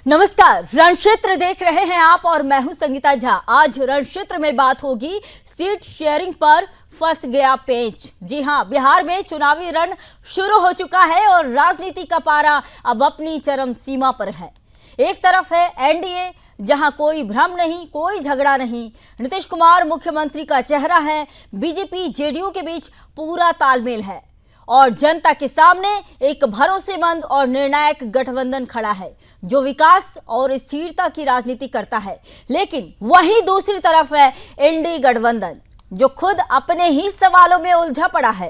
नमस्कार, रणक्षेत्र देख रहे हैं आप और मैं हूं संगीता झा। आज रणक्षेत्र में बात होगी सीट शेयरिंग पर फंस गया पेंच। जी हां, बिहार में चुनावी रण शुरू हो चुका है और राजनीति का पारा अब अपनी चरम सीमा पर है। एक तरफ है एनडीए, जहां कोई भ्रम नहीं, कोई झगड़ा नहीं। नीतीश कुमार मुख्यमंत्री का चेहरा है, बीजेपी जेडीयू के बीच पूरा तालमेल है और जनता के सामने एक भरोसेमंद और निर्णायक गठबंधन खड़ा है जो विकास और स्थिरता की राजनीति करता है। लेकिन वहीं दूसरी तरफ है इंडी गठबंधन जो खुद अपने ही सवालों में उलझा पड़ा है।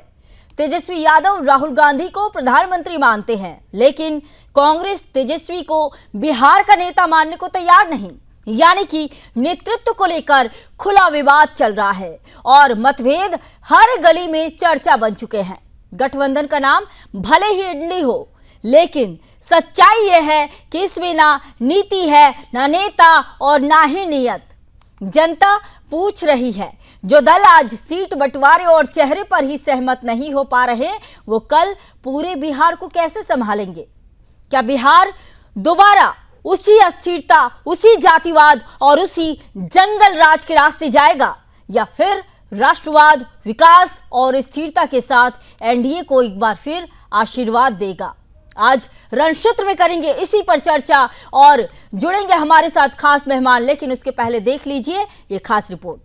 तेजस्वी यादव राहुल गांधी को प्रधानमंत्री मानते हैं, लेकिन कांग्रेस तेजस्वी को बिहार का नेता मानने को तैयार नहीं। यानी कि नेतृत्व को लेकर खुला विवाद चल रहा है और मतभेद हर गली में चर्चा बन चुके हैं। गठबंधन का नाम भले ही इंडी हो, लेकिन सच्चाई यह है कि इसमें ना नीति है, ना नेता और ना ही नियत। जनता पूछ रही है, जो दल आज सीट बंटवारे और चेहरे पर ही सहमत नहीं हो पा रहे, वो कल पूरे बिहार को कैसे संभालेंगे? क्या बिहार दोबारा उसी अस्थिरता, उसी जातिवाद और उसी जंगल राज के रास्ते जाएगा, या फिर राष्ट्रवाद, विकास और स्थिरता के साथ एनडीए को एक बार फिर आशीर्वाद देगा? आज रणक्षेत्र में करेंगे इसी पर चर्चा और जुड़ेंगे हमारे साथ खास मेहमान। लेकिन उसके पहले देख लीजिए ये खास रिपोर्ट।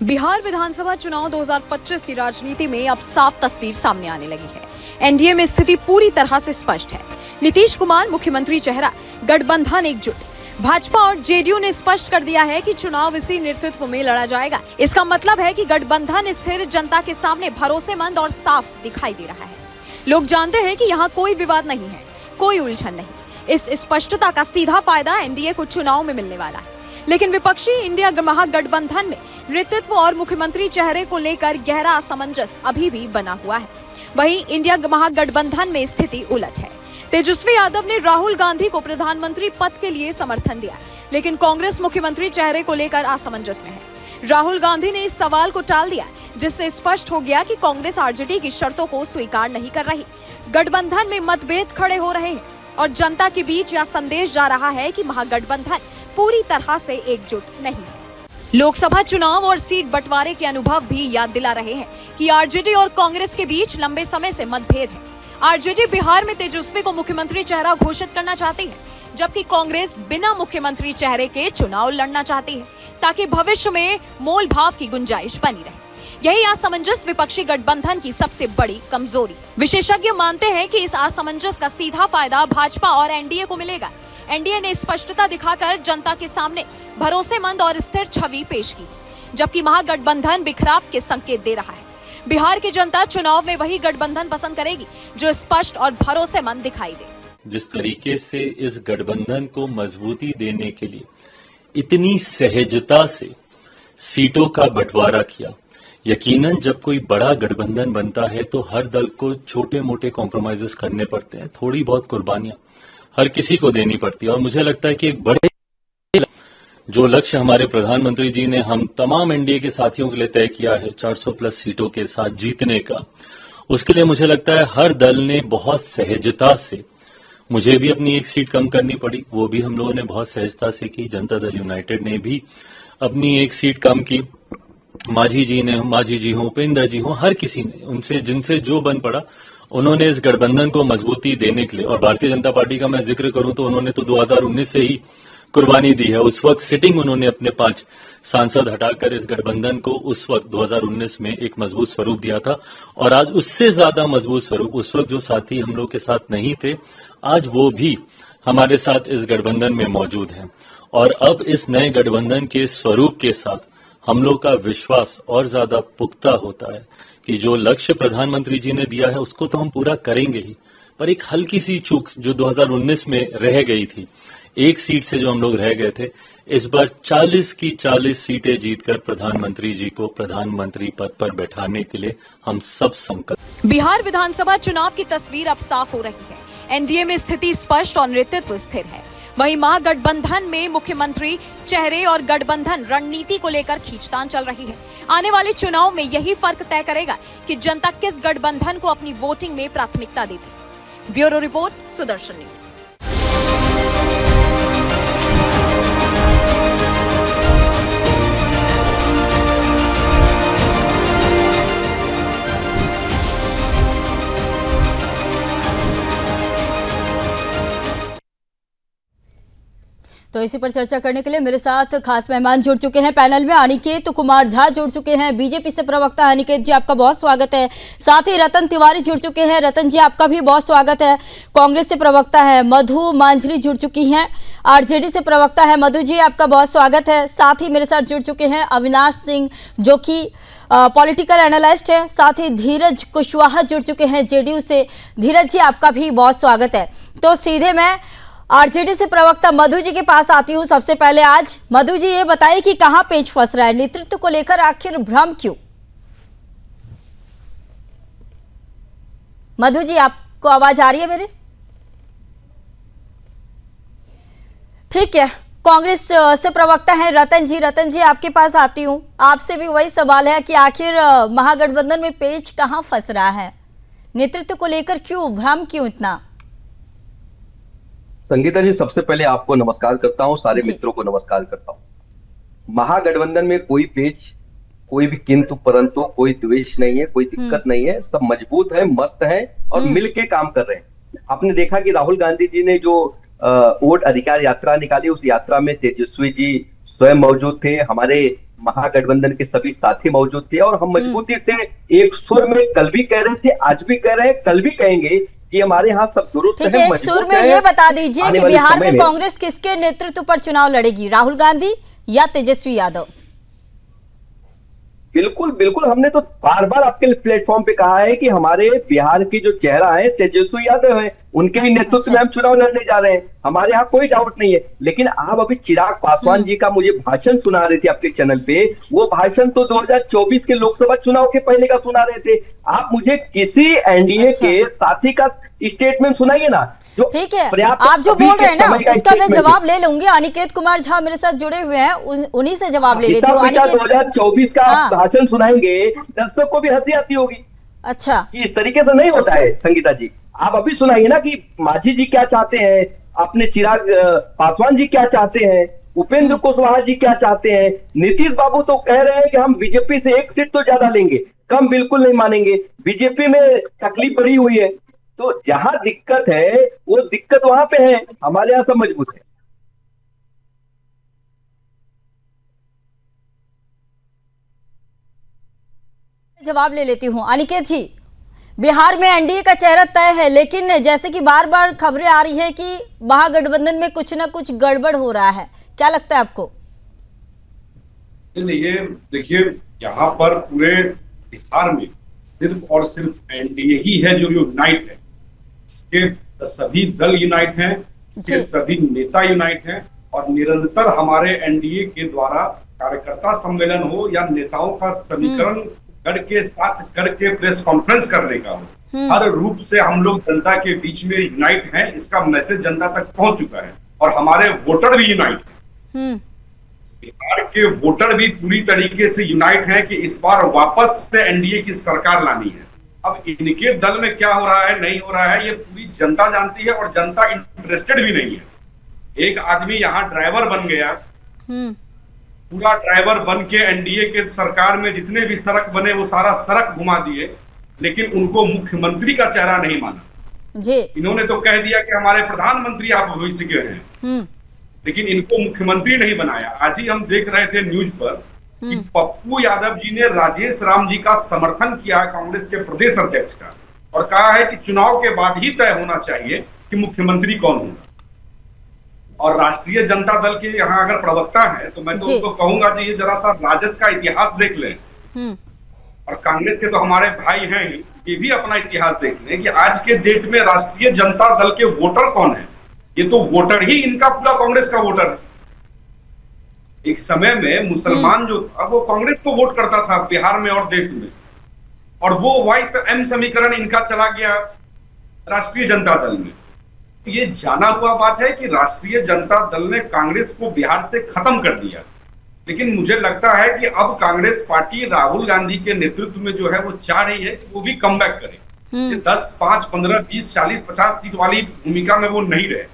बिहार विधानसभा चुनाव 2025 की राजनीति में अब साफ तस्वीर सामने आने लगी है। एनडीए में स्थिति पूरी तरह से स्पष्ट है। नीतीश कुमार मुख्यमंत्री चेहरा, गठबंधन एकजुट। भाजपा और जेडीयू ने स्पष्ट कर दिया है कि चुनाव इसी नेतृत्व में लड़ा जाएगा। इसका मतलब है कि गठबंधन स्थिर, जनता के सामने भरोसेमंद और साफ दिखाई दे रहा है। लोग जानते हैं कि यहाँ कोई विवाद नहीं है, कोई उलझन नहीं। इस स्पष्टता का सीधा फायदा एनडीए को चुनाव में मिलने वाला है। लेकिन विपक्षी इंडिया महागठबंधन में नेतृत्व और मुख्यमंत्री चेहरे को लेकर गहरा असमंजस अभी भी बना हुआ है। वहीं इंडिया महागठबंधन में स्थिति उलट है। तेजस्वी यादव ने राहुल गांधी को प्रधानमंत्री पद के लिए समर्थन दिया, लेकिन कांग्रेस मुख्यमंत्री चेहरे को लेकर असमंजस में है। राहुल गांधी ने इस सवाल को टाल दिया, जिससे स्पष्ट हो गया कि कांग्रेस आरजेडी की शर्तों को स्वीकार नहीं कर रही। गठबंधन में मतभेद खड़े हो रहे हैं और जनता के बीच यह संदेश जा रहा है कि महागठबंधन पूरी तरह से एकजुट नहीं है। लोकसभा चुनाव और सीट बंटवारे के अनुभव भी याद दिला रहे हैं कि आरजेडी और कांग्रेस के बीच लंबे समय से मतभेद है। आरजेडी बिहार में तेजस्वी को मुख्यमंत्री चेहरा घोषित करना चाहती है, जबकि कांग्रेस बिना मुख्यमंत्री चेहरे के चुनाव लड़ना चाहती है, ताकि भविष्य में मोल भाव की गुंजाइश बनी रहे। यही असमंजस विपक्षी गठबंधन की सबसे बड़ी कमजोरी। विशेषज्ञ मानते हैं कि इस असमंजस का सीधा फायदा भाजपा और एनडीए को मिलेगा। एनडीए ने स्पष्टता दिखाकर जनता के सामने भरोसेमंद और स्थिर छवि पेश की, जबकि महागठबंधन बिखराव के संकेत दे रहा है। बिहार की जनता चुनाव में वही गठबंधन पसंद करेगी जो स्पष्ट और भरोसेमंद दिखाई दे। जिस तरीके से इस गठबंधन को मजबूती देने के लिए इतनी सहजता से सीटों का बंटवारा किया, यकीनन जब कोई बड़ा गठबंधन बनता है तो हर दल को छोटे मोटे कॉम्प्रोमाइजेस करने पड़ते हैं, थोड़ी बहुत कुर्बानियां हर किसी को देनी पड़ती है। और मुझे लगता है कि एक बड़े जो लक्ष्य हमारे प्रधानमंत्री जी ने हम तमाम एनडीए के साथियों के लिए तय किया है, 400 प्लस सीटों के साथ जीतने का, उसके लिए मुझे लगता है हर दल ने बहुत सहजता से, मुझे भी अपनी एक सीट कम करनी पड़ी, वो भी हम लोगों ने बहुत सहजता से की। जनता दल यूनाइटेड ने भी अपनी एक सीट कम की। मांझी जी हों, उपेंद्र जी हों, हर किसी ने, उनसे जिनसे जो बन पड़ा, उन्होंने इस गठबंधन को मजबूती देने के लिए, और भारतीय जनता पार्टी का मैं जिक्र करूं तो उन्होंने तो 2019 से ही कुर्बानी दी है। उस वक्त सिटिंग उन्होंने अपने 5 सांसद हटाकर इस गठबंधन को उस वक्त 2019 में एक मजबूत स्वरूप दिया था, और आज उससे ज्यादा मजबूत स्वरूप, उस वक्त जो साथी हम लोग के साथ नहीं थे, आज वो भी हमारे साथ इस गठबंधन में मौजूद हैं। और अब इस नए गठबंधन के स्वरूप के साथ हम लोग का विश्वास और ज्यादा पुख्ता होता है कि जो लक्ष्य प्रधानमंत्री जी ने दिया है उसको तो हम पूरा करेंगे ही, पर एक हल्की सी चूक जो 2019 में रह गई थी, एक सीट से जो हम लोग रह गए थे, इस बार 40 की 40 सीटें जीतकर प्रधानमंत्री जी को प्रधानमंत्री पद पर बैठाने के लिए हम सब संकल्प। बिहार विधानसभा चुनाव की तस्वीर अब साफ हो रही है। एनडीए में स्थिति स्पष्ट और नेतृत्व स्थिर है। वहीं महागठबंधन में मुख्यमंत्री चेहरे और गठबंधन रणनीति को लेकर खींचतान चल रही है। आने वाले चुनाव में यही फर्क तय करेगा कि जनता किस गठबंधन को अपनी वोटिंग में प्राथमिकता देती है। Bureau report, Sudarshan news. तो इसी पर चर्चा करने के लिए मेरे साथ खास मेहमान जुड़ चुके हैं पैनल में। अनिकेत कुमार झा जुड़ चुके हैं, बीजेपी से प्रवक्ता। अनिकेत जी, आपका बहुत स्वागत है। साथ ही रतन तिवारी जुड़ चुके हैं। रतन जी, आपका भी बहुत स्वागत है, कांग्रेस से प्रवक्ता है। मधु मांझरी जुड़ चुकी हैं, आरजेडी से प्रवक्ता है। मधु जी, आपका बहुत स्वागत है। साथ ही मेरे साथ जुड़ चुके हैं अविनाश सिंह, जो कि पॉलिटिकल एनालिस्ट है। साथ ही धीरज कुशवाहा जुड़ चुके हैं जेडीयू से। धीरज जी, आपका भी बहुत स्वागत है। तो सीधे मैं आरजेडी से प्रवक्ता मधु जी के पास आती हूं। सबसे पहले आज मधु जी ये बताइए कि कहां पेच फंस रहा है, नेतृत्व को लेकर आखिर भ्रम क्यों? मधु जी, आपको आवाज आ रही है मेरी? ठीक है, कांग्रेस से प्रवक्ता है रतन जी। रतन जी, आपके पास आती हूं। आपसे भी वही सवाल है कि आखिर महागठबंधन में पेच कहां फंस रहा है, नेतृत्व को लेकर क्यों भ्रम क्यों इतना? संगीता जी, सबसे पहले आपको नमस्कार करता हूं, सारे मित्रों को नमस्कार करता हूं। महागठबंधन में कोई पेच, कोई भी किंतु परंतु, कोई द्वेष नहीं है, कोई दिक्कत नहीं है। सब मजबूत है, मस्त है और मिलके काम कर रहे हैं। आपने देखा कि राहुल गांधी जी ने जो वोट अधिकार यात्रा निकाली, उस यात्रा में तेजस्वी जी स्वयं मौजूद थे, हमारे महागठबंधन के सभी साथी मौजूद थे और हम मजबूती से एक सुर में कल भी कह रहे थे, आज भी कह रहे हैं, कल भी कहेंगे कि हमारे यहाँ सब दुरुस्त है। एक सुर में ये बता दीजिए कि बिहार में कांग्रेस किसके नेतृत्व पर चुनाव लड़ेगी, राहुल गांधी या तेजस्वी यादव? बिल्कुल बिल्कुल, हमने तो बार बार आपके प्लेटफॉर्म पे कहा है कि हमारे बिहार की जो चेहरा है तेजस्वी यादव है, उनके ही नेतृत्व में हम चुनाव लड़ने जा रहे हैं। हमारे यहाँ कोई डाउट नहीं है। लेकिन आप अभी चिराग पासवान जी का मुझे भाषण सुना रहे थे आपके चैनल पे, वो भाषण तो 2024 के लोकसभा चुनाव के पहले का सुना रहे थे। आप मुझे किसी एनडीए के साथी का स्टेटमेंट सुनाइए ना। ठीक है, आप जो बोल रहे हैं ना उसका मैं जवाब ले लूंगी। अनिकेत कुमार झा मेरे साथ जुड़े हुए हैं, उन्हीं से जवाब ले लेती हूँ। 2024 का भाषण सुनाएंगे, दर्शक को भी हंसी आती होगी। अच्छा, कि इस तरीके से नहीं होता है। संगीता जी, आप अभी सुनाइए ना कि मांझी जी क्या चाहते हैं, अपने चिराग पासवान जी क्या चाहते हैं, उपेंद्र कुशवाहा जी क्या चाहते हैं। नीतीश बाबू तो कह रहे हैं कि हम बीजेपी से एक सीट तो ज्यादा लेंगे, कम बिल्कुल नहीं मानेंगे। बीजेपी में तकलीफ बढ़ी हुई है, तो जहां दिक्कत है वो दिक्कत वहां पे है। हमारे यहां सब मजबूत है। जवाब ले लेती हूं। अनिकेत जी, बिहार में एनडीए का चेहरा तय है, लेकिन जैसे कि बार बार खबरें आ रही है कि महागठबंधन में कुछ ना कुछ गड़बड़ हो रहा है, क्या लगता है आपको? ये देखिए, यहाँ पर पूरे बिहार में सिर्फ और सिर्फ एनडीए ही है जो यूनाइट है। इसके सभी दल यूनाइट हैं, इसके सभी नेता यूनाइट हैं और निरंतर हमारे एनडीए के द्वारा कार्यकर्ता सम्मेलन हो या नेताओं का समीकरण गढ़ के साथ करके प्रेस कॉन्फ्रेंस करने का हो, हर रूप से हम लोग जनता के बीच में यूनाइट हैं। इसका मैसेज जनता तक पहुंच चुका है और हमारे वोटर भी यूनाइट हैं। बिहार के वोटर भी पूरी तरीके से यूनाइट हैं कि इस बार वापस से एनडीए की सरकार लानी है। अब इनके दल में क्या हो रहा है, नहीं हो रहा है, ये पूरी जनता जानती है और जनता इंटरेस्टेड भी नहीं है। एक आदमी यहाँ ड्राइवर बन गया, पूरा ड्राइवर बन के एनडीए के सरकार में जितने भी सड़क बने वो सारा सड़क घुमा दिए, लेकिन उनको मुख्यमंत्री का चेहरा नहीं माना जी। इन्होंने तो कह दिया कि हमारे प्रधानमंत्री आप भविष्य के हैं, लेकिन इनको मुख्यमंत्री नहीं बनाया। आज ही हम देख रहे थे न्यूज पर कि पप्पू यादव जी ने राजेश राम जी का समर्थन किया, कांग्रेस के प्रदेश अध्यक्ष का, और कहा है कि चुनाव के बाद ही तय होना चाहिए कि मुख्यमंत्री कौन होगा। और राष्ट्रीय जनता दल के यहाँ अगर प्रवक्ता है तो मैं तो उनको कहूंगा कि ये जरा सा राजद का इतिहास देख लें, और कांग्रेस के तो हमारे भाई हैं, ये भी अपना इतिहास देख लें कि आज के डेट में राष्ट्रीय जनता दल के वोटर कौन है। ये तो वोटर ही इनका पूरा कांग्रेस का वोटर है। एक समय में मुसलमान जो था वो कांग्रेस को वोट करता था बिहार में और देश में, और वो वाइस एम समीकरण इनका चला गया राष्ट्रीय जनता दल में। ये जाना हुआ बात है कि राष्ट्रीय जनता दल ने कांग्रेस को बिहार से खत्म कर दिया, लेकिन मुझे लगता है कि अब कांग्रेस पार्टी राहुल गांधी के नेतृत्व में जो है वो चाह रही है कि वो भी कमबैक करे। ये 10, 5, 15, 20, 40, 50 सीट वाली भूमिका में वो नहीं रहे।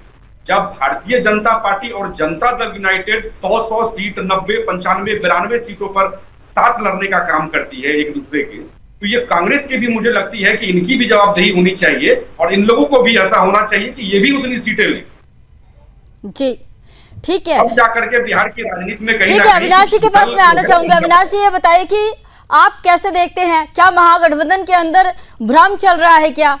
जब भारतीय जनता पार्टी और जनता दल यूनाइटेड 100 सीट, 90, 95, 92 सीटों पर साथ लड़ने का काम करती है एक दूसरे के, तो ये कांग्रेस की भी मुझे लगती है कि इनकी भी जवाबदेही होनी चाहिए और इन लोगों को भी ऐसा होना चाहिए कि ये भी उतनी सीटें लें। जी ठीक है, अब जाकर के बिहार की राजनीति में कहीं ठीक है। अविनाश जी के पास मैं आना चाहूंगा। अविनाश जी ये बताइए कि आप कैसे देखते हैं, क्या महागठबंधन के अंदर भ्रम चल रहा है क्या?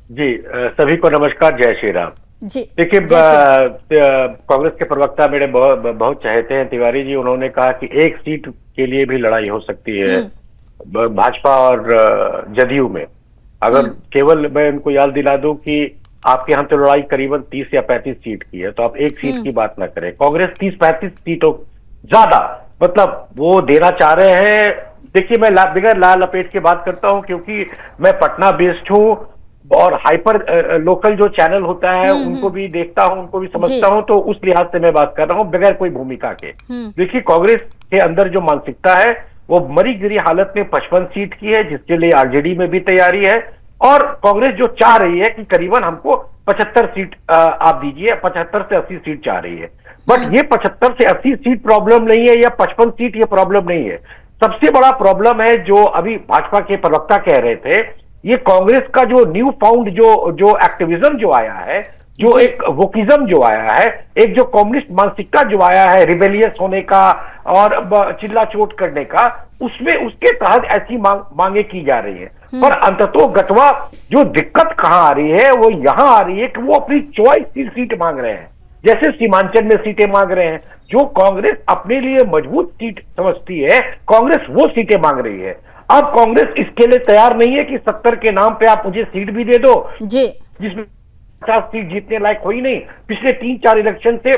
जी सभी को नमस्कार, जय श्री राम। जी देखिए, कांग्रेस के प्रवक्ता मेरे बहुत चाहते हैं तिवारी जी, उन्होंने कहा कि एक सीट के लिए भी लड़ाई हो सकती है भाजपा और जदयू में। अगर केवल मैं उनको याद दिला दूं कि आपके यहाँ तो लड़ाई करीबन 30 या 35 सीट की है, तो आप एक सीट की बात ना करें। कांग्रेस 30-35 सीटों ज्यादा मतलब वो देना चाह रहे हैं। देखिए, मैं बिगर लाल लपेट के बात करता हूं क्योंकि मैं पटना बेस्ड हूं और हाइपर लोकल जो चैनल होता है उनको भी देखता हूं, उनको भी समझता हूं, तो उस लिहाज से मैं बात कर रहा हूं बगैर कोई भूमिका के। देखिए, कांग्रेस के अंदर जो मानसिकता है वो मरी गिरी हालत में 55 सीट की है, जिसके लिए आरजेडी में भी तैयारी है, और कांग्रेस जो चाह रही है कि करीबन हमको 75 सीट आप दीजिए, 75 से 80 सीट चाह रही है। बट ये 75 से 80 सीट प्रॉब्लम नहीं है या 55 सीट ये प्रॉब्लम नहीं है। सबसे बड़ा प्रॉब्लम है जो अभी भाजपा के प्रवक्ता कह रहे थे, ये कांग्रेस का जो न्यू फाउंड जो एक्टिविज्म जो आया है, जो एक वोकिज्म जो आया है, एक जो कम्युनिस्ट मानसिकता जो आया है रिबेलियस होने का और चिल्ला चोट करने का, उसमें उसके तहत ऐसी मांगे की जा रही है। पर अंततः गतवा जो दिक्कत कहां आ रही है वो यहां आ रही है कि वो अपनी चॉइस की सीट मांग रहे हैं। जैसे सीमांचल में सीटें मांग रहे हैं, जो कांग्रेस अपने लिए मजबूत सीट समझती है, कांग्रेस वो सीटें मांग रही है। अब कांग्रेस इसके लिए तैयार नहीं है कि 70 के नाम पे आप मुझे सीट भी दे दो जी, जिसमें 50 सीट जीतने लायक हुई नहीं। पिछले 3-4 इलेक्शन से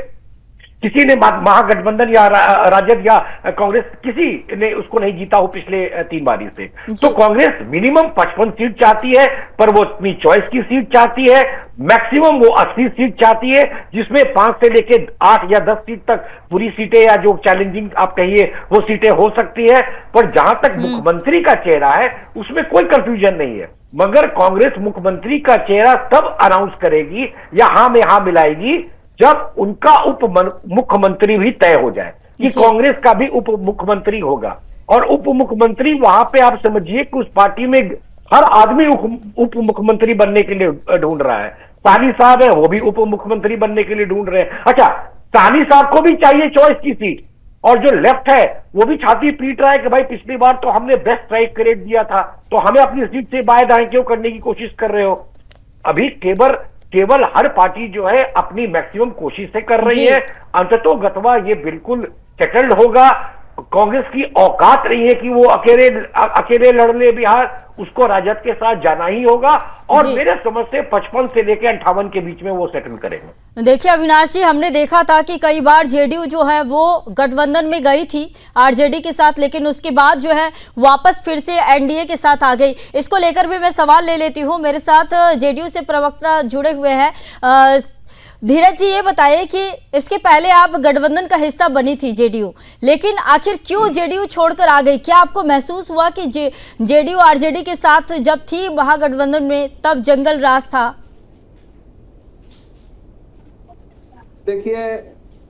किसी ने महागठबंधन या राजद या कांग्रेस किसी ने उसको नहीं जीता हो पिछले 3 बारी से। तो कांग्रेस मिनिमम 55 सीट चाहती है, पर वो अपनी चॉइस की सीट चाहती है। मैक्सिमम वो 80 सीट चाहती है, जिसमें 5 से लेके 8 या 10 सीट तक पूरी सीटें या जो चैलेंजिंग आप कहिए वो सीटें हो सकती है। पर जहां तक मुख्यमंत्री का चेहरा है उसमें कोई कंफ्यूजन नहीं है, मगर कांग्रेस मुख्यमंत्री का चेहरा तब अनाउंस करेगी या हाँ में हाँ मिलाएगी जब उनका उप मुख्यमंत्री भी तय हो जाए कि कांग्रेस का भी उप मुख्यमंत्री होगा। और उप मुख्यमंत्री वहां पे आप समझिए कि उस पार्टी में हर आदमी उप मुख्यमंत्री बनने के लिए ढूंढ रहा है। साहनी साहब है, वो भी उप मुख्यमंत्री बनने के लिए ढूंढ रहे हैं। अच्छा, साहनी साहब को भी चाहिए चॉइस की सीट, और जो लेफ्ट है वो भी छाती पीट रहा है कि भाई पिछली बार तो हमने बेस्ट स्ट्राइक रेट दिया था, तो हमें अपनी सीट से बाएं दाएं क्यों करने की कोशिश कर रहे हो। अभी केवल हर पार्टी जो है अपनी मैक्सिमम कोशिशें कर रही है। अंततः गतवा ये बिल्कुल सेटल्ड होगा। कांग्रेस की औकात नहीं है कि वो अकेले लड़ ले बिहार, उसको राजद के साथ जाना ही होगा, और मेरे समझ से 55 से लेकर 58 के बीच में वो सेटल करेंगे। देखिए अविनाश जी, हमने देखा था कि कई बार जेडीयू जो है वो गठबंधन में गई थी आरजेडी के साथ, लेकिन उसके बाद जो है वापस फिर से एनडीए के साथ आ गई। इसको लेकर भी मैं सवाल ले लेती हूँ। मेरे साथ जेडीयू से प्रवक्ता जुड़े हुए हैं। धीरज जी, ये बताइए कि इसके पहले आप गठबंधन का हिस्सा बनी थी जेडीयू, लेकिन आखिर क्यों जेडीयू छोड़कर आ गई? क्या आपको महसूस हुआ कि जेडीयू आरजेडी के साथ जब थी महागठबंधन में तब जंगल राज था? देखिए,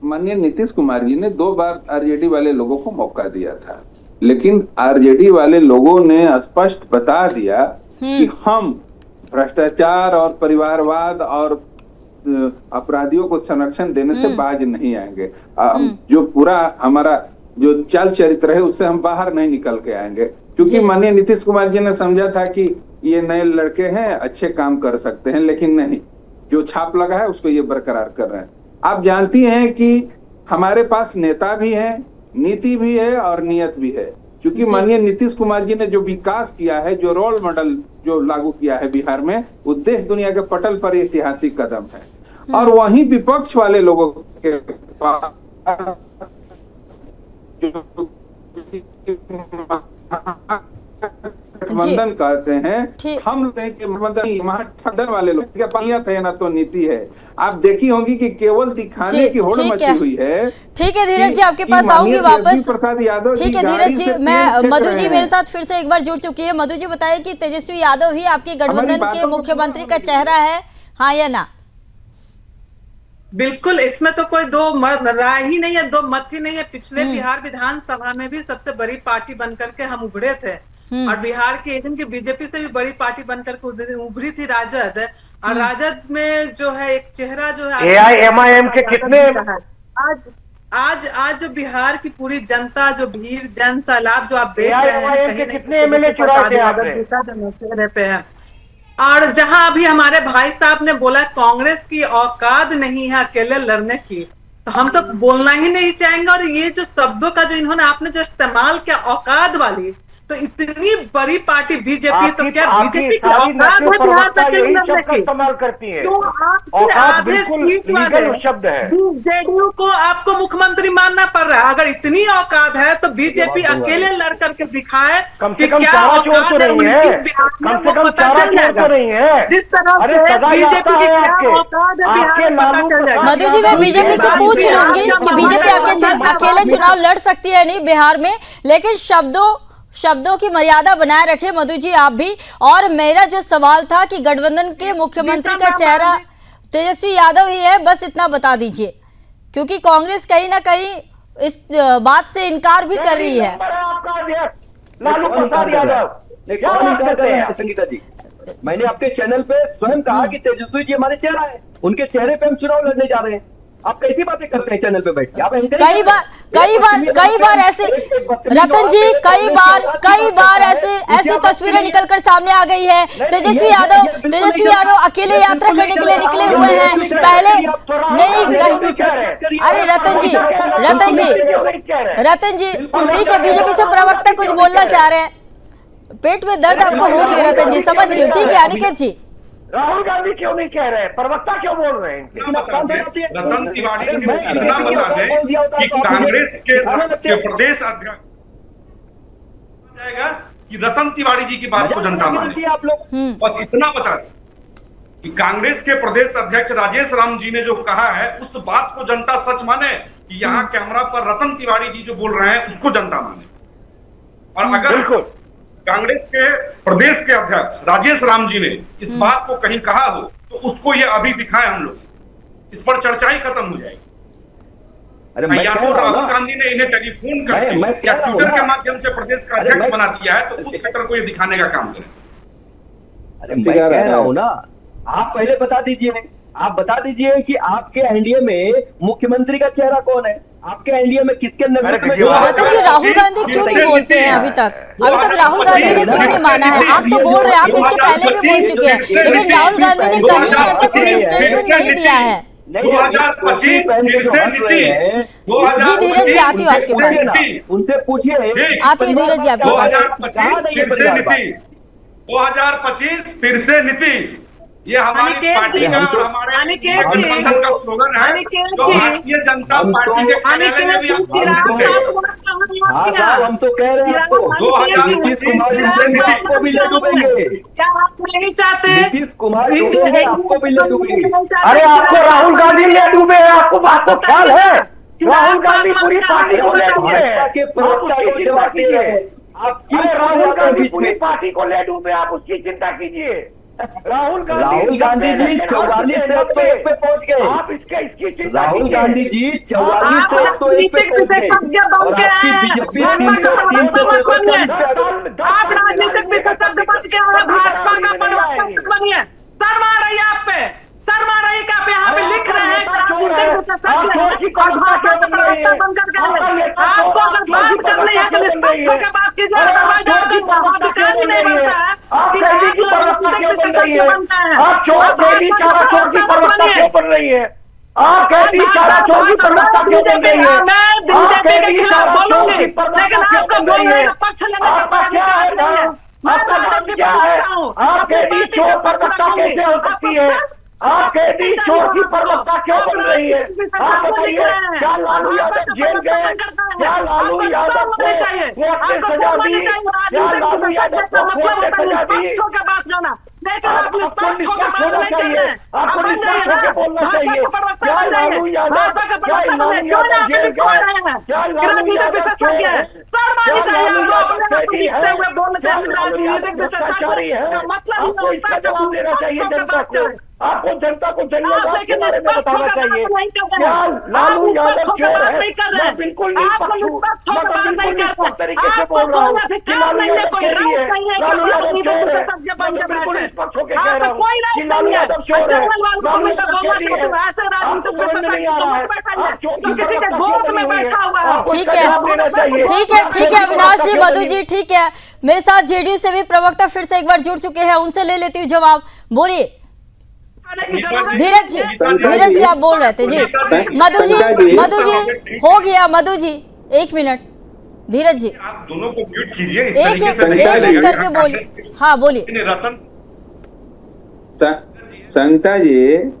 माननीय नीतीश कुमार जी ने 2 बार आरजेडी वाले लोगों को मौका दिया था, लेकिन आरजेडी वाले लोगों ने स्पष्ट बता दिया कि हम भ्रष्टाचार और परिवारवाद और अपराधियों को संरक्षण देने से बाज नहीं आएंगे। जो पूरा हमारा जो चाल चरित्र है उससे हम बाहर नहीं निकल के आएंगे, क्योंकि माननीय नीतीश कुमार जी ने समझा था कि ये नए लड़के हैं, अच्छे काम कर सकते हैं, लेकिन नहीं, जो छाप लगा है उसको ये बरकरार कर रहे हैं। आप जानती हैं कि हमारे पास नेता भी हैं, नीति भी है और नियत भी है। क्योंकि माननीय नीतीश कुमार जी ने जो विकास किया है, जो रोल मॉडल जो लागू किया है बिहार में, वो देश दुनिया के पटल पर ऐतिहासिक कदम है। और वहीं विपक्ष वाले लोगों के पास गठबंधन कहते हैं, हम लोग हैं कि गठबंधन वाले लोग के पास है ना तो नीति है। आप देखी होंगी कि केवल दिखाने की होड़ मची हुई है। ठीक है धीरज जी, आपके पास आऊंगी वापस। प्रसाद यादव, ठीक है धीरज जी, मैं मधु जी मेरे साथ फिर से एक बार जुड़ चुकी है। मधु जी बताइए कि तेजस्वी यादव ही आपके गठबंधन के मुख्यमंत्री का चेहरा है, हाँ या ना? बिल्कुल, इसमें तो कोई दो राय ही नहीं है, दो मत ही नहीं है। पिछले बिहार विधानसभा में भी सबसे बड़ी पार्टी बनकर के हम उभरे थे, और बिहार की इवन की बीजेपी से भी बड़ी पार्टी बनकर के उभरी थी राजद। और राजद में जो है एक चेहरा जो है AIMIM के कितने आज जो बिहार की पूरी जनता, जो भीड़, जन सैलाब जो आप देख रहे हैं, कहीं कितने MLA चुराए थे आपने? चेहरे पे है। और जहां अभी हमारे भाई साहब ने बोला कांग्रेस की औकात नहीं है अकेले लड़ने की, तो हम तो बोलना ही नहीं चाहेंगे। और ये जो शब्दों का जो इन्होंने आपने जो इस्तेमाल किया, औकात वाली, तो इतनी बड़ी पार्टी बीजेपी, तो क्या बीजेपी की औकात है बिहार में क्यों लड़ने की? इस्तेमाल करती है, तो आपसे आधे सीट वाले शब्द है, जेडीयू को आपको मुख्यमंत्री मानना पड़ रहा है। अगर इतनी औकात है तो बीजेपी अकेले लड़ करके दिखाए कि क्या औकात है उनकी बिहार में, वो पता चल जाएगा। जिस तरह से बीजेपी की क्या औकात है बिहार में पता चल जाएगा। मधु जी, मैं बीजेपी से पूछ लूंगी कि बीजेपी अकेले चुनाव लड़ सकती है नहीं बिहार में, लेकिन शब्दों की मर्यादा बनाए रखे मधु जी आप भी। और मेरा जो सवाल था कि गठबंधन के मुख्यमंत्री का चेहरा तेजस्वी यादव ही है, बस इतना बता दीजिए, क्योंकि कांग्रेस कहीं ना कहीं इस बात से इनकार भी कर रही है। लालू प्रसाद यादव, संगीता जी, मैंने आपके चैनल पे स्वयं कहा कि तेजस्वी जी हमारे चेहरा है, उनके चेहरे पे हम चुनाव लड़ने जा रहे हैं। आप कैसी बातें करते हैं चैनल पे बैठ के? आप कई बार ऐसे रतन जी, कई बार ऐसी तस्वीरें निकलकर सामने आ गई है। तेजस्वी यादव अकेले यात्रा करने के लिए निकले हुए हैं, पहले नहीं। अरे रतन जी ठीक है, बीजेपी से प्रवक्ता कुछ बोलना चाह रहे हैं, पेट में दर्द आपको हो रही है रतन जी, समझ रही हूँ। ठीक है अनिकेत जी, राहुल गांधी क्यों नहीं कह रहे हैं, प्रवक्ता क्यों बोल रहे हैं? रतन तिवारी ने इतना बता दें कि कांग्रेस के प्रदेश अध्यक्ष जाएगा कि रतन तिवारी जी की बात को जनता माने। आप लोग बस इतना बता दें कि कांग्रेस के प्रदेश अध्यक्ष राजेश राम जी ने जो कहा है, उस बात को जनता सच माने कि यहाँ कैमरा पर रतन तिवारी जी जो बोल रहे हैं उसको जनता माने। और अगर कांग्रेस के प्रदेश के अध्यक्ष राजेश राम जी ने इस बात को कहीं कहा हो तो उसको ये अभी दिखाएं हम लोग, इस पर चर्चा ही खत्म हो जाएगी। अरे या तो राहुल गांधी ने इन्हें टेलीफोन करके या ट्विटर के माध्यम से प्रदेश का अध्यक्ष बना दिया है, तो उस सेक्टर को ये दिखाने का काम करें। अरे मैं कह रहा हूं ना, आप पहले बता दीजिए कि आपके एनडीए में मुख्यमंत्री का चेहरा कौन है? आपके एनडीए में किसके नेतृत्व में? रतन जी, राहुल गांधी क्यों नहीं बोलते हैं अभी तक राहुल गांधी ने क्यों नहीं माना है? आप तो बोल रहे हैं, आप इसके पहले भी बोल चुके हैं, लेकिन राहुल गांधी ने कहीं ऐसा कुछ स्टेटमेंट नहीं दिया है। 2025 जी धीरज जी, आती हूँ आपके पास, उनसे पूछिए। आती हूँ धीरज जी आपके पास। 2025 फिर से नीतीश, ये हमारी पार्टी का और हमारे गठबंधन का स्लोगन है, जो भारतीय जनता पार्टी के कार्यालय में भी हम तो कह रहे हैं आपको, नीतीश कुमार को भी ले डूबेंगे। क्या आप नहीं चाहते? नीतीश कुमार आपको भी ले डूबेंगे। अरे आपको राहुल गांधी ले डूबे, आपको बात तो ख्याल है? राहुल गांधी पूरी पार्टी को ले डूबे, भाजपा के प्रवक्ता को जवाब दे रहे हैं। आप राहुल गांधी पूरी पार्टी को ले डूबे, आप उसकी चिंता कीजिए। राहुल गांधी जी 44 से 101 पे पहुंच गए। आप इसकी चिंता राहुल गांधी जी 44 से 101 पे पहुंच गए, और आपकी बीजेपी 303 से 240 पे आ गई। आप राजनीतिक विशेषज्ञ बन के भाजपा का प्रवक्ता बनिए। शर्म आ रही है आप पे, शर्म आ रही है कि आप यहाँ पे लिख रहे हैं राजनीतिक विशेषज्ञ और भाजपा का प्रवक्ता बनकर गए। आपको अगर बात करनी है तो निष्पक्ष होकर बात कीजिए, अधिकार ही नहीं बनता है कि आप राजनीतिक विशेषज्ञ बन जाए हैं। आप चोर की प्रवक्ता क्यों बन रही है? आरकेडी सारा चोर की प्रवक्ता क्यों बन रही है? मैं बीजेपी के खिलाफ बोलूंगी, लेकिन आपका बोलने का पक्ष लेने का कोई अधिकार नहीं है। मैं राजद की प्रवक्ता हूँ, आरकेडी चोर प्रवक्ता कैसे हो सकती है? आरकेडी चोर की प्रवक्ता क्यों बन रही है? आप बताइए, क्या लालू यादव जेल गए? क्या लालू यादव को अपने सजा दी? क्या लालू यादव को सजा दी? लेकिन आप निष्पक्ष होकर बात नहीं कर रहे हैं। आपको निष्पक्ष होकर बोलना चाहिए। क्या लालू यादव, क्या लालू यादव जेल गए? क्या लालू यादव चोर है? आपको इसका जवाब देना चाहिए जनता को। आपको जनता को धन्यवाद के बारे में बताना चाहिए। क्या लालू यादव चोर है? मैं बिल्कुल निष्पक्ष हूँ, मैं बिल्कुल निष्पक्ष तरीके से बोल रहा हूँ कि लालू यादव चोर है, लालू यादव चोर है। मैं बिल्कुल निष्पक्ष होकर कह रहा हूँ कि लालू यादव चोर है, लालू यादव चोर है। आपको समझ में नहीं आ रहा है, आप चोर किसी के गोद में बैठा हुआ है। ठीक है, ठीक है अविनाश जी, मधु जी, ठीक है। मेरे साथ जेडीयू से भी प्रवक्ता फिर से एक बार जुड़ चुके हैं, उनसे ले लेती हूँ जवाब। बोलिए धीरज जी, आप बोल रहे थे जी। मधु जी हो गया, मधु जी 1 मिनट। धीरज जी आप दोनों को म्यूट कीजिए, एक करके बोलिए। हाँ बोलिए। रतन संगीता जी,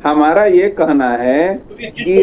हमारा ये कहना है कि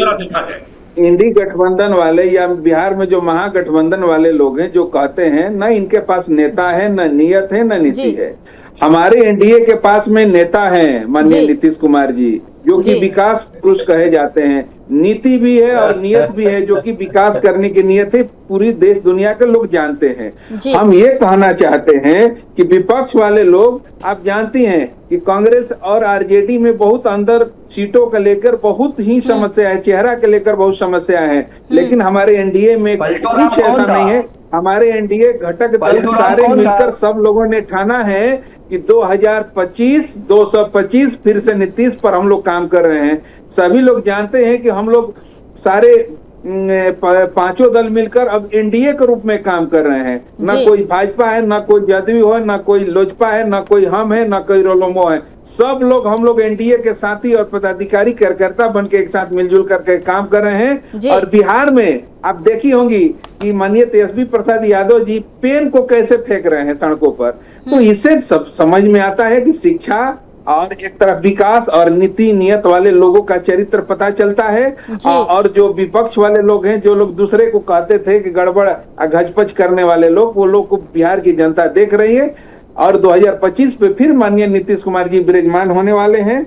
इंडी गठबंधन वाले या बिहार में जो महागठबंधन वाले लोग हैं, जो कहते हैं न इनके पास नेता है, न नियत है, न नीति है। हमारे एनडीए के पास में नेता हैं माननीय नीतीश कुमार जी, जो कि विकास पुरुष कहे जाते हैं। नीति भी है और नियत भी है, जो कि विकास करने की नियत है, पूरी देश दुनिया के लोग जानते हैं। हम ये कहना चाहते हैं कि विपक्ष वाले लोग, आप जानती हैं कि कांग्रेस और आरजेडी में बहुत अंदर सीटों को लेकर बहुत ही समस्या है, चेहरा के लेकर बहुत समस्या है। लेकिन हमारे एनडीए में कुछ ऐसा नहीं है। हमारे एनडीए घटक दल सारे मिलकर सब लोगों ने ठाना है कि 2025 225 फिर से नीतीश पर हम लोग काम कर रहे हैं। सभी लोग जानते हैं कि हम लोग सारे पांचों दल मिलकर अब एनडीए के रूप में काम कर रहे हैं। न कोई भाजपा है, न कोई जदयू है, न कोई लोजपा है, न कोई हम है, न कोई रोलोमो है। सब लोग हम लोग एनडीए के साथी और पदाधिकारी कार्यकर्ता बन के एक साथ मिलजुल करके काम कर रहे हैं। और बिहार में आप देखी होंगी कि माननीय तेजस्वी प्रसाद यादव जी पेन को कैसे फेंक रहे हैं सड़कों पर। तो इससे सब समझ में आता है कि शिक्षा और एक तरफ विकास और नीति नियत वाले लोगों का चरित्र पता चलता है। और जो विपक्ष वाले लोग हैं, जो लोग दूसरे को कहते थे कि गड़बड़ घचपच करने वाले लोग, वो लोग को बिहार की जनता देख रही है। और 2025 पे फिर माननीय नीतीश कुमार जी विराजमान होने वाले हैं,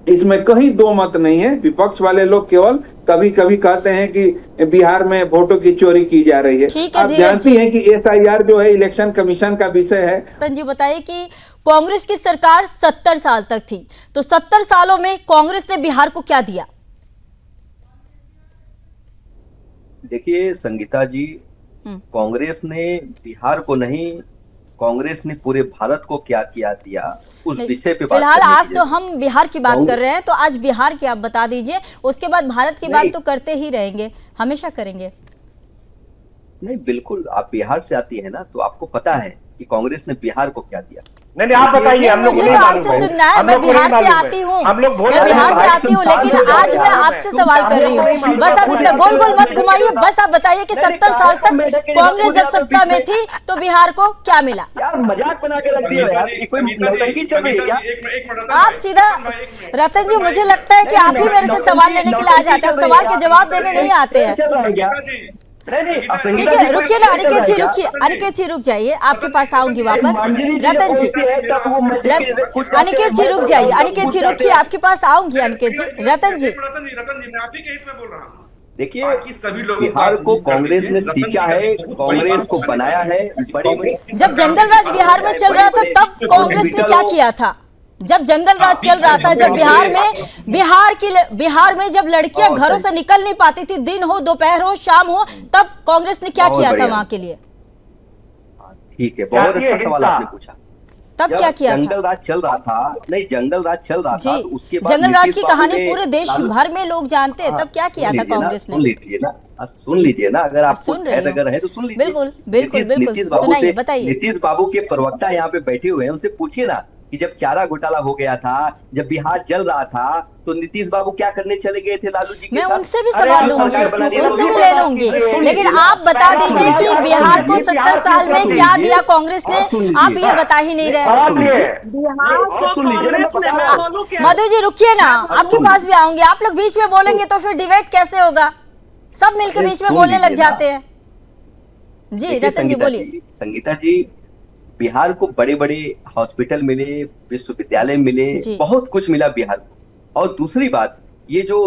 इसमें कहीं दो मत नहीं है। विपक्ष वाले लोग केवल कभी कभी कहते हैं कि बिहार में वोटों की चोरी की जा रही है। आप जानती हैं कि एसआईआर जो है इलेक्शन कमीशन का विषय है। रतन जी बताइए कि कांग्रेस की सरकार 70 साल तक थी, तो 70 सालों में कांग्रेस ने बिहार को क्या दिया? देखिए संगीता जी, कांग्रेस ने बिहार को नहीं, कांग्रेस ने पूरे भारत को क्या किया दिया, उस विषय पे फिलहाल आज तो हम बिहार की बात कर रहे हैं, तो आज बिहार की आप बता दीजिए, उसके बाद भारत की बात तो करते ही रहेंगे, हमेशा करेंगे। नहीं बिल्कुल, आप बिहार से आती है ना, तो आपको पता है कि कांग्रेस ने बिहार को क्या दिया। नहीं आप बताइए, हम लोग मुझे तो आपसे सुनना है। मैं बिहार से आती हूँ, लेकिन आज मैं आपसे सवाल कर रही हूँ। बस आप इतना गोल गोल मत घुमाइए, बस आप बताइए कि 70 साल तक कांग्रेस जब सत्ता में थी तो बिहार को क्या मिला? यार मजाक बना के रख दिया यार, ये कोई नौटंकी चल रही है क्या? आप सीधा, रतन जी मुझे लगता है कि आप ही मेरे से सवाल लेने के लिए आ जाते हैं, सवाल के जवाब देने नहीं आते हैं। ठीक है, रुकिए ना अनिकेत जी, रुकिए अनिकेत जी, रुक जाइए, आपके पास आऊंगी वापस। रतन जी, अनिकेत जी रुक जाइए, अनिकेत जी रुकिए, आपके पास आऊंगी अनिकेत जी। रतन जी मैं आप ही के हित में बोल रहा हूँ। देखिए सभी लोग, बिहार को कांग्रेस ने सींचा है, कांग्रेस को बनाया है। बड़ी जब जंगल राज बिहार में चल रहा था तब कांग्रेस ने क्या किया था? जब जंगल राज चल रहा था, जब बिहार में जब लड़कियां घरों से निकल नहीं पाती थी, दिन हो दोपहर हो शाम हो, तब कांग्रेस ने क्या किया था वहां के लिए? ठीक है, बहुत अच्छा सवाल आपने पूछा। तब क्या किया था? जंगल राज चल रहा था, नहीं जंगल राज चल रहा था, उसके बाद जंगल राज की कहानी पूरे देश भर में लोग जानते हैं। तब क्या किया था कांग्रेस ने? सुन लीजिए ना, अगर आपको अगर है तो सुन लीजिए। बिल्कुल बिल्कुल बिल्कुल, सुनाइए, बताइए। नीतीश बाबू के प्रवक्ता यहाँ पे बैठे हुए हैं, उनसे पूछिए ना कि जब चारा घोटाला हो गया था, जब बिहार जल रहा था, तो नीतीश बाबू क्या करने चले गए थे लालू जी के मैं साथ? उनसे भी सवाल लूंगी, उनसे भी ले लूंगी, लेकिन आप बता दीजिए कि बिहार को 70 साल में क्या दिया कांग्रेस ने, आप ये बता ही नहीं रहे। मधु जी रुकिए ना, आपके पास भी आऊंगी। आप लोग बीच में बोलेंगे तो फिर डिबेट कैसे होगा? सब मिलकर बीच में बोलने लग जाते हैं। जी रतन जी बोलिए। संगीता जी, बिहार को बड़े बड़े हॉस्पिटल मिले, विश्वविद्यालय मिले, बहुत कुछ मिला बिहार को। और दूसरी बात, ये जो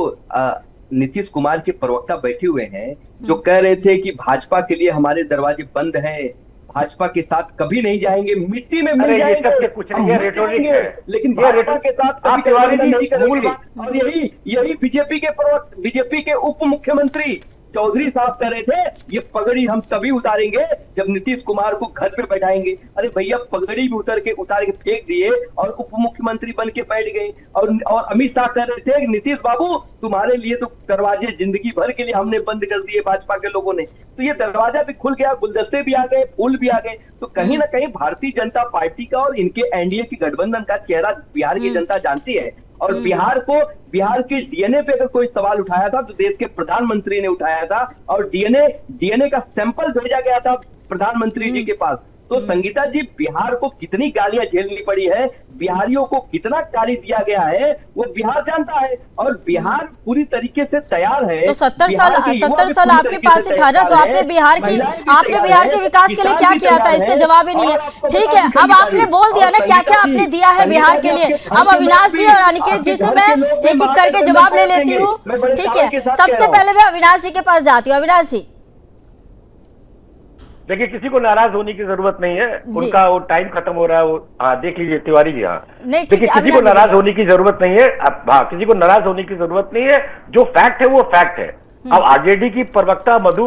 नीतीश कुमार के प्रवक्ता बैठे हुए हैं, जो कह रहे थे कि भाजपा के लिए हमारे दरवाजे बंद हैं, भाजपा के साथ कभी नहीं जाएंगे, मिट्टी में मिल जाएंगे, कुछ नहीं है, रेटोरिक है, लेकिन भाजपा के साथ कभी गठबंधन नहीं करेंगे। और यही बीजेपी के उप मुख्यमंत्री चौधरी साहब कह रहे थे, ये पगड़ी हम तभी उतारेंगे जब नीतीश कुमार को घर पे बैठाएंगे। अरे भैया, पगड़ी भी उतार के फेंक दिए और उप मुख्यमंत्री बन के बैठ गए। और अमित शाह कह रहे थे, नीतीश बाबू तुम्हारे लिए तो दरवाजे जिंदगी भर के लिए हमने बंद कर दिए भाजपा के लोगों ने। तो ये दरवाजा भी खुल गया, गुलदस्ते भी आ गए, फूल भी आ गए। तो कहीं ना कहीं भारतीय जनता पार्टी का और इनके एनडीए की गठबंधन का चेहरा बिहार की जनता जानती है। और बिहार के डीएनए पे अगर कोई सवाल उठाया था तो देश के प्रधानमंत्री ने उठाया था, और डीएनए का सैंपल भेजा गया था प्रधानमंत्री जी के पास। तो संगीता जी, बिहार को कितनी गालियां झेलनी पड़ी है, बिहारियों को कितना गाली दिया गया है, वो बिहार जानता है। और बिहार पूरी तरीके से तैयार है। तो 70 साल आपके पास ही था ना, तो आपने बिहार के विकास के लिए क्या किया था? इसका जवाब ही नहीं है। ठीक है, अब आपने बोल दिया ना क्या क्या आपने दिया है बिहार के लिए। अब अविनाश जी और अनिकेत जी से मैं एक एक करके जवाब ले लेती हूँ। ठीक है, सबसे पहले मैं अविनाश जी के पास जाती हूँ। अविनाश जी देखिए, किसी को नाराज होने की जरूरत नहीं है, उनका वो टाइम खत्म हो रहा है। वो देख लीजिए तिवारी जी। हाँ देखिए, किसी को नाराज होने की जरूरत नहीं है। अब किसी को नाराज होने की जरूरत नहीं है, जो फैक्ट है वो फैक्ट है। अब आरजेडी की प्रवक्ता मधु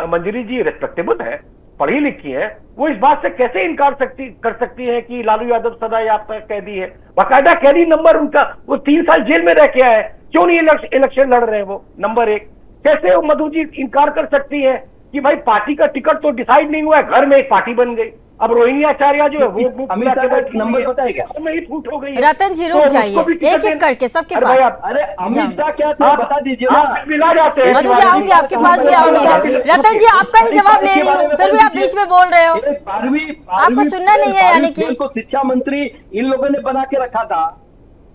मंजरी जी रिस्पेक्टेबल है, पढ़ी लिखी है, वो इस बात से कैसे इनकार कर सकती है कि लालू यादव सदा आपका कैदी है। बाकायदा कैदी नंबर उनका, वो 3 साल जेल में रह के आए, क्यों नहीं इलेक्शन लड़ रहे हैं वो? नंबर 1, कैसे वो मधु जी इनकार कर सकती है कि भाई पार्टी का टिकट तो डिसाइड नहीं हुआ है, घर में एक पार्टी बन गई। अब रोहिणी आचार्य जो है वो अमित शाह का नंबर पता है क्या? में फूट हो गई। रतन जी रुक जाइए, एक एक करके सबके पास। अरे अमित शाह क्या था बता दीजिए ना। मिला जाते हैं। मधु जी आऊंगी, आपके पास भी आऊंगी। रतन जी आपका ही जवाब ले रही हूँ, फिर भी आप बीच में बोल रहे हो। आपको सुनना नहीं है यानी कि? शिक्षा मंत्री इन लोगों ने बना के रखा था।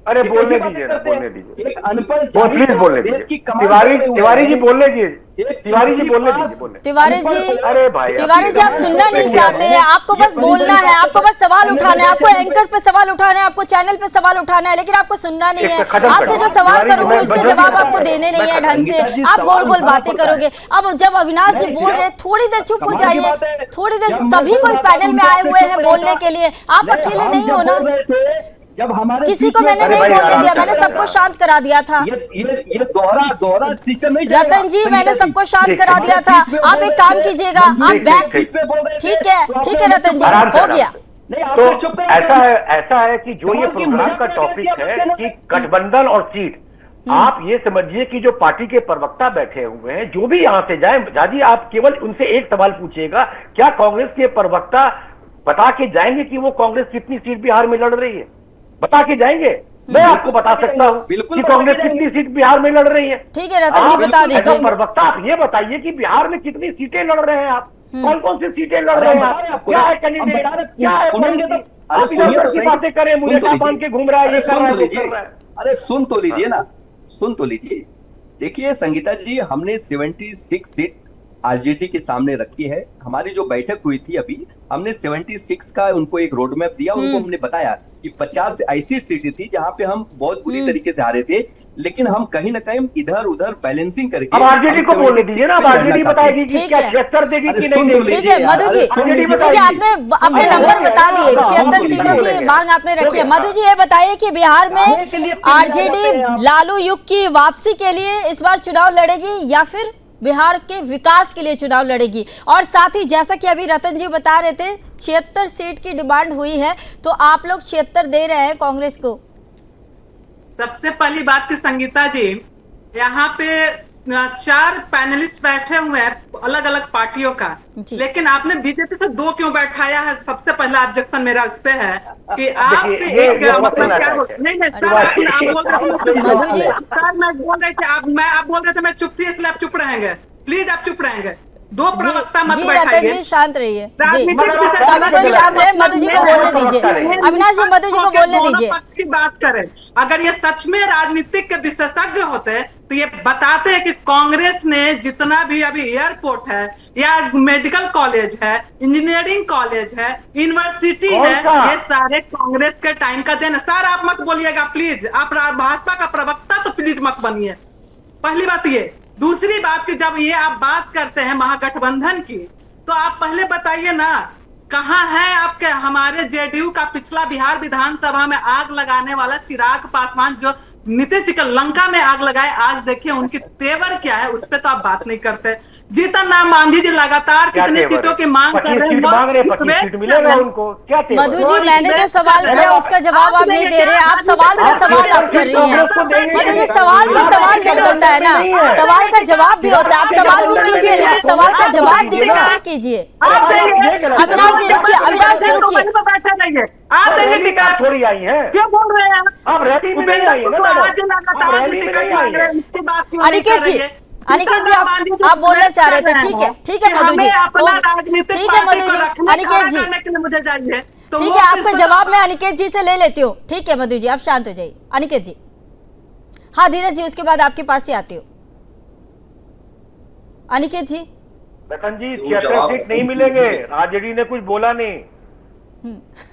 अरे बोलने दीजिए, बोलने दीजिए, एक अनपढ़ प्लीज बोलने दीजिए। तिवारी जी बोलने दीजिए, तिवारी जी बोलने दीजिए। तिवारी जी, अरे भाई तिवारी जी आप सुनना नहीं चाहते हैं, आपको बस बोलना है, आपको बस सवाल उठाना है, आपको एंकर पे सवाल उठाना है, आपको चैनल पे सवाल उठाना है, लेकिन आपको सुनना नहीं है। आपसे जो सवाल करूंगी उसके जवाब आपको देने नहीं है ढंग से, आप गोल गोल बातें करोगे। अब जब अविनाश जी बोल रहे, थोड़ी देर चुप हो जाइए, थोड़ी देर। सभी कोई पैनल में आए हुए हैं बोलने के लिए, आप अकेले नहीं हो ना। जब हमारे किसी को मैंने नहीं बोलने दिया, मैंने सबको शांत करा दिया था। ये दोहरा सिस्टम नहीं। रतन जी मैंने सबको शांत करा दिया था। आप एक काम कीजिएगा, आप बैक। ठीक है रतन जी, हो गया। तो ऐसा है कि जो ये प्रोग्राम का टॉपिक है कि गठबंधन और सीट, आप ये समझिए कि जो पार्टी के प्रवक्ता बैठे हुए हैं, जो भी यहाँ से जाए, जाजी आप केवल उनसे एक सवाल पूछिएगा, क्या कांग्रेस के प्रवक्ता बता के जाएंगे कि वो कांग्रेस कितनी सीट बिहार में लड़ रही है? बता के जाएंगे? मैं आपको बता सकता हूँ कि कांग्रेस कितनी सीट बिहार में लड़ रही है। ठीक है रतन जी बता दीजिए। प्रवक्ता आप ये बताइए कि बिहार में कितनी सीटें लड़ रहे हैं आप, कौन कौन सी सीटें लड़ रहे हैं आप, क्या है कैंडिडेट, क्या है पॉलिसी? आप इधर की बातें करें, मुझे क्या बांध के घूम रहा है, ये कर रहा है, वो कर रहा है। अरे सुन तो लीजिए ना, सुन तो लीजिए। देखिए संगीता जी, हमने 76 सीट आरजेडी के सामने रखी है। हमारी जो बैठक हुई थी अभी, हमने 76 का उनको एक रोड मैप दिया। उनको हमने बताया कि 50 ऐसी स्थिति थी जहां पे हम बहुत बुरी तरीके से हारे थे, लेकिन हम कहीं ना कहीं इधर उधर बैलेंसिंग करके। अब आरजेडी को बोलने दीजिए ना, अब आरजेडी बताएगी कि क्या 76 देगी कि नहीं देगी। ठीक है मधु जी, ठीक है, आपने अपने नंबर बता दिए, 76 सीटों की मांग आपने रखी है। मधु जी ये बताइए कि बिहार में आरजेडी लालू युग की वापसी के लिए इस बार चुनाव लड़ेगी या फिर बिहार के विकास के लिए चुनाव लड़ेगी? और साथ ही जैसा कि अभी रतन जी बता रहे थे 76 सीट की डिमांड हुई है, तो आप लोग 76 दे रहे हैं कांग्रेस को। सबसे पहली बात की संगीता जी, यहाँ पे 4 पैनलिस्ट बैठे हुए हैं अलग अलग पार्टियों का, जी। लेकिन आपने बीजेपी से 2 क्यों बैठाया है? सबसे पहला ऑब्जेक्शन मेरा इस पे है कि आप देखिए, एक ये मतलब मसला क्या है। नहीं नहीं सर, आप बोल रहे थे मधु जी। सर, मैं बोल रही थी आप बोल रहे थे मैं चुप थी इसलिए आप चुप रहेंगे। प्लीज आप चुप रहेंगे, 2 प्रवक्ता मत जी रतन बैठाइए। जी शांत रहिए जी, राजनीतिक विशेषज्ञ सभी को शांत रहे, मधु जी को बोलने दीजिए, अविनाश जी मधु जी को बोलने दोनों दीजिए। पक्ष की बात करें, अगर ये सच में राजनीतिक के विशेषज्ञ होते तो ये बताते हैं कि कांग्रेस ने जितना भी अभी एयरपोर्ट है या मेडिकल कॉलेज है, इंजीनियरिंग कॉलेज है, यूनिवर्सिटी है, ये सारे कांग्रेस के टाइम का देन। सर आप मत बोलिएगा प्लीज, आप भाजपा का प्रवक्ता तो प्लीज मत बनिए। पहली बात ये। दूसरी बात कि जब ये आप बात करते हैं महागठबंधन की, तो आप पहले बताइए ना कहाँ है आपके हमारे जेडीयू का पिछला बिहार विधानसभा में आग लगाने वाला चिराग पासवान, जो नीतीश जी का लंका में आग लगाए। आज देखिए उनकी तेवर क्या है, उस पर तो आप बात नहीं करते। जीतन राम मांझी जी लगातार कितनी सीटों की मांग कर रहे हैं, मधु जी मैंने जो सवाल किया उसका जवाब आप नहीं दे रहे, आप सवाल पे सवाल आप कर रही हैं। मधु जी सवाल पे सवाल नहीं होता है ना, सवाल का जवाब भी होता है। आप सवाल भी कीजिए लेकिन सवाल का जवाब धीरे धीरे कीजिए। अविनाश जी रुकिए, अविनाश जी रुकिए। आप देंगे टिकट थोड़ी आई है, क्यों बोल रहे हैं आप रैली में नहीं आई है ना आज लगातार टिकट मांग रहे हैं, इसकी बात क्यों नहीं कर अनिकेत जी, रहे हैं? अनिकेत जी आप बोलना चाह रहे थे, ठीक है मधु जी, हमें अपना राजनीतिक ठीक है पार्टी मधु को जी, रखने अनिकेत जी करने के लिए मुझे चाहिए तो ठीक वो है, आपका किस जवाब मैं अनिकेत जी से ले लेती हूँ। ठीक है मधु जी आप शांत हो जाइए। अनिकेत जी, हाँ धीरज जी उसके बाद आपके पास ही आती हूँ। अनिकेत जी। रतन जी 76 सीट नहीं मिलेंगे, आरजेडी ने कुछ बोला नहीं।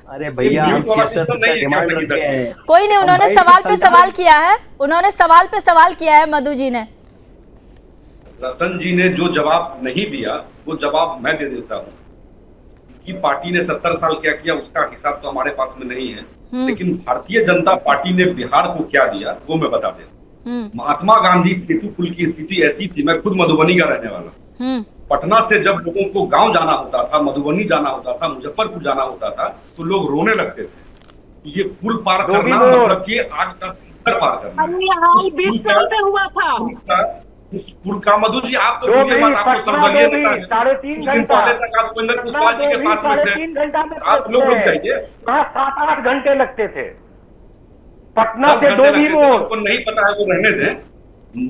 अरे भैया हम 76 का डिमांड रखते हैं। कोई नहीं, उन्होंने सवाल पे सवाल किया है, उन्होंने सवाल पे सवाल किया है मधु जी ने। रतन जी ने जो जवाब नहीं दिया वो जवाब मैं दे देता हूँ कि पार्टी ने 70 साल क्या किया उसका हिसाब तो हमारे पास में नहीं है, लेकिन भारतीय जनता पार्टी ने बिहार को क्या दिया वो मैं बता देता। महात्मा गांधी सेतु पुल की स्थिति ऐसी थी, मैं खुद मधुबनी का रहने वाला हूँ। पटना से जब लोगों को गांव जाना होता था, मधुबनी जाना होता था, मुजफ्फरपुर जाना होता था, तो लोग रोने लगते थे। ये पुल पार करना मतलब कि आग का सिलेंडर पार करना। 20 साल में हुआ था उस पुल का मधु जी आप तो बोलिए मत, आपको सर्वदलीय नेता है। 3.5 घंटा पहले तक आप कुंदन कुशवाहा जी के पास में थे, 3.5 घंटा में आप लोग रुक जाइए। 7-8 घंटे लगते थे पटना 10 से घंटे 2 लगते थे, मोड़। आपको नहीं पता है वो रहने दें।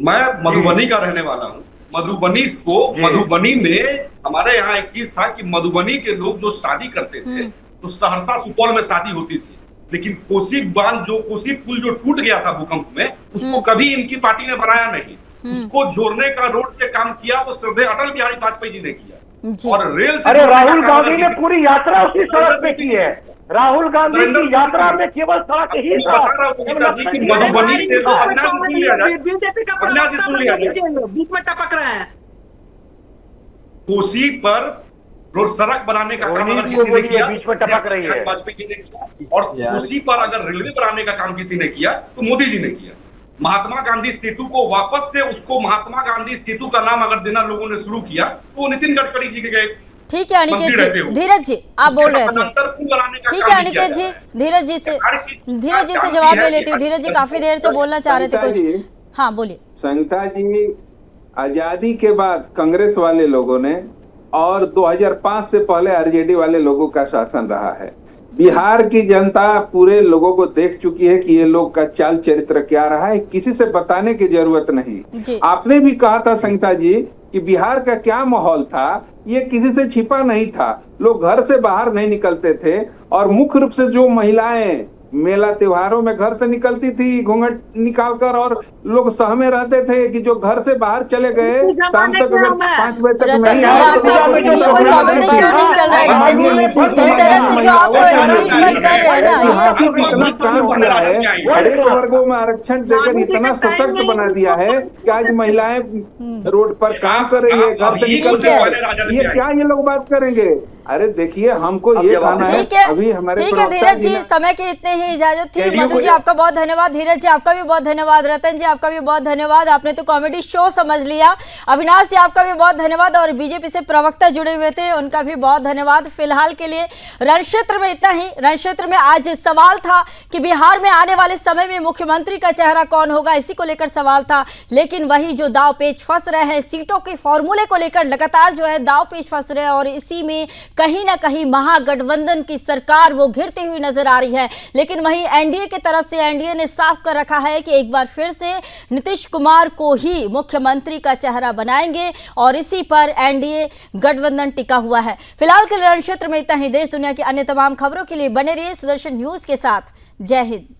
मैं मधुबनी का रहने वाला हूँ। मधुबनी में हमारे यहाँ एक चीज था कि मधुबनी के लोग जो शादी करते थे तो सहरसा सुपौल में शादी होती थी, लेकिन कोसी पुल जो टूट गया था भूकंप में, उसको कभी इनकी पार्टी ने बनाया नहीं। उसको जोड़ने का रोड पे काम किया वो श्रद्धेय अटल बिहारी वाजपेयी जी ने किया। और रेल से अरे राहुल गांधी ने पूरी यात्रा उसी सड़क पे की है। राहुल गांधी की यात्रा में केवल सड़क ही था। मधुबनी से बीजेपी का प्रवक्ता बीच में टपक रहे हैं। कोसी पर रोड सड़क बनाने का काम अगर किसी ने किया, बीच में टपक रही है। वाजपेयी जी ने किया। और कोसी पर अगर रेलवे बनाने का काम किसी ने किया तो मोदी जी ने किया। महात्मा गांधी सेतु को वापस से उसको महात्मा गांधी सेतु का नाम अगर देना लोगों ने शुरू किया तो वो नितिन गडकरी जी के गए। ठीक है अनिकेत जी, धीरज जी आप बोल रहे थे। ठीक है अनिकेत जी, धीरज जी से जवाब ले लेती हूँ। धीरज जी काफी देर से बोलना चाह रहे थे कुछ। हाँ बोलिए। संगीता जी, आजादी के बाद कांग्रेस वाले लोगों ने और 2005 से पहले आरजेडी वाले लोगों का शासन रहा है। बिहार की जनता पूरे लोगों को देख चुकी है कि ये लोग का चाल चरित्र क्या रहा है, किसी से बताने की जरूरत नहीं। आपने भी कहा था संगीता जी कि बिहार का क्या माहौल था, ये किसी से छिपा नहीं था। लोग घर से बाहर नहीं निकलते थे और मुख्य रूप से जो महिलाएं मेला त्योहारों में घर से निकलती थी घूंघट निकालकर, और लोग सहमे रहते थे कि जो घर से बाहर चले गए शाम तक अगर 5 बजे तक नहीं आए तो ये कोई कॉमेडी शो नहीं चल रहा है रतन जी, इस तरह से जो आप स्क्रीन पर कर रहे हैं ना, इतना काम किया है, हरेक वर्गों में आरक्षण देकर इतना सशक्त बना दिया है कि आज महिलाएं रोड पर काम कर रही है, घर से निकल कर। ये क्या ये लोग बात करेंगे? अरे देखिए, हमको अब ये जवाब कहना है, ठीक है, अभी हमारे ठीक है प्रवक्ता धीरज जी, ने- समय की इतने ही इजाजत थी। एनडीए मधु को जी जो- आपका बहुत धन्यवाद, धीरज जी आपका भी बहुत धन्यवाद, रतन जी आपका भी बहुत धन्यवाद, आपने तो कॉमेडी शो समझ लिया। अविनाश जी आपका भी बहुत धन्यवाद, और बीजेपी से प्रवक्ता जुड़े हुए थे उनका भी बहुत धन्यवाद। फिलहाल के लिए रण क्षेत्र में इतना ही। रण क्षेत्र में आज सवाल था कि बिहार में आने वाले समय में मुख्यमंत्री का चेहरा कौन होगा, इसी को लेकर सवाल था, लेकिन वही जो दाव पेच फंस रहे हैं सीटों के फॉर्मूले को लेकर, लगातार जो है दाव पेच फंस रहे हैं, और इसी में कहीं ना कहीं महागठबंधन की सरकार वो घिरती हुई नजर आ रही है। लेकिन वहीं एनडीए की तरफ से एनडीए ने साफ कर रखा है कि एक बार फिर से नीतीश कुमार को ही मुख्यमंत्री का चेहरा बनाएंगे, और इसी पर एनडीए गठबंधन टिका हुआ है। फिलहाल के रण क्षेत्र में इतना ही। देश दुनिया की अन्य तमाम खबरों के लिए बने रहिए सुदर्शन न्यूज के साथ। जय हिंद।